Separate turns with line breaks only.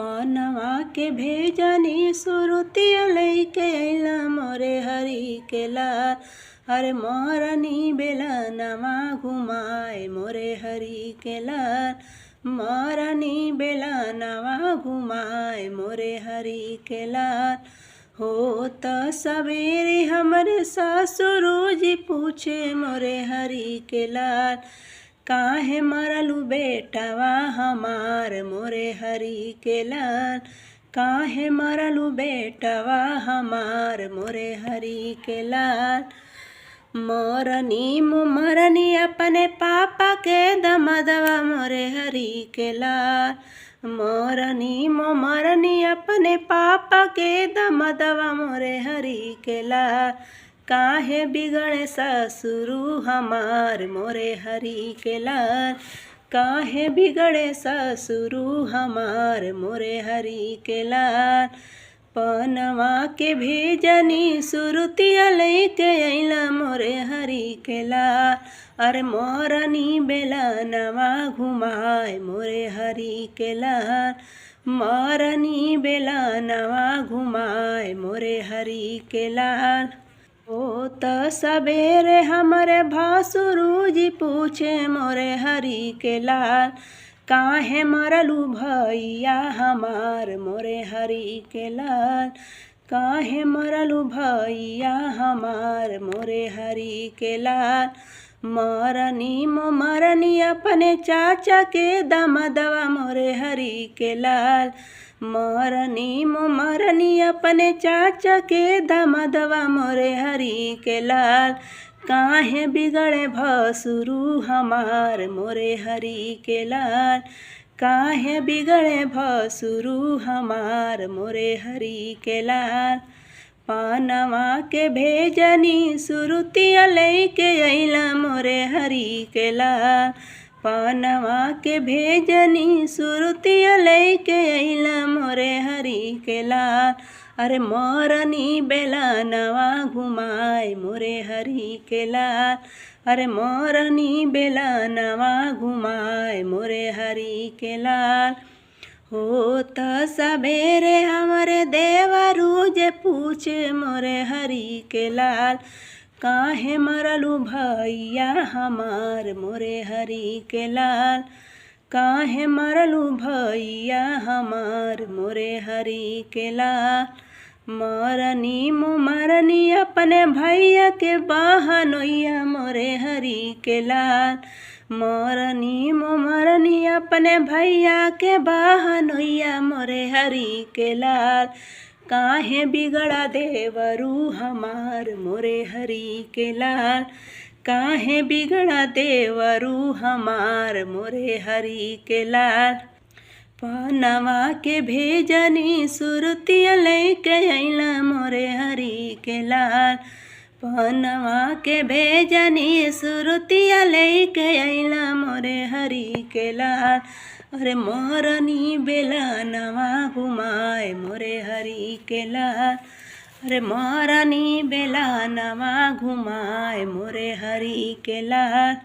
पनवा के भेजनी सुरुतिया लैके अइला मोरे हरि के लाल। अरे मोरनी बेलनवा घुमाए मोरे हरि के लाल। मोरनी बेलनवा घुमाए मोरे हरि के लाल। हो त सवेरे हमरे ससुर जी पूछे मोरे हरि के लाल। काहे मरलू बेटवा हमार मोरे हरि के लाल। काहे मरलू बेटवा हमार मोरे हरि के लाल। मरनी अपने पापा के दमदवा मोरे हरि के लाल। मरनी अपने पापा के दमदवा मोरे हरि के लाल। काहे बिगड़े ससुरु हमार मोरे हरि के लाल। काहे बिगड़े ससुरु हमार मोरे हरि के लाल। पनवा के भेजनी सुरुतिया लैके अइला मोरे हरि के लाल। अरे मोरनी बेलनवा घुमाए मोरे हरि के लाल। मोरनी बेलनवा घुमाए मोरे हरि के लाल। ओ त सबेरे हमरे भासुरु जी पूछे मोरे हरि के लाल। काहे मरलू भैया हमार मोरे हरि के लाल। काहे मरलू भैया हमार मोरे हरि के लाल। मरनी अपने चाचा के दमदवा मोरे हरि के लाल। मरनी अपने चाचा के दमदवा मोरे हरि के लाल। काहे बिगड़े भसुरु हमार मोरे हरि के लाल। काहे बिगड़े भसुरु हमार मोरे हरि के लाल। पनवा के भेजनी सुरुतिया लैके अइला मोरे हरि के लाल। पनवा के भेजनी सुरुतिया लैके अइला मोरे हरि के लाल। अरे मोरनी बेलनवा घुमाए मोरे हरि के लाल। अरे मोरनी बेलनवा घुमाए मोरे हरि के लाल। हो त सबेरे हमरे देवरू जे पूछे मोरे हरि के लाल। काहे मरलू भैया हमार मोरे हरि के लाल। काहे मरलू भैया हमार मोरे हरि के लाल। मरनी अपने भैया के बहनोइया मोरे हरि के लाल। मरनी अपने भैया के बहनोइया मोरे हरि के लाल। काहे बिगड़ा देवरू हमार मोरे हरि के लाल। काहे बिगड़ा देवरू हमार मोरे हरि के लाल। पनवा के भेजनी सुरुतिया लैके अइला मोरे हरि के लाल। पनवा के भेजनी सुरुतिया लैके अइला मोरे हरि के लाल। अरे मोरनी बेलनवा घुमाए मोरे हरि के लाल। अरे मोरनी बेलनवा घुमाए मोरे हरि के लाल।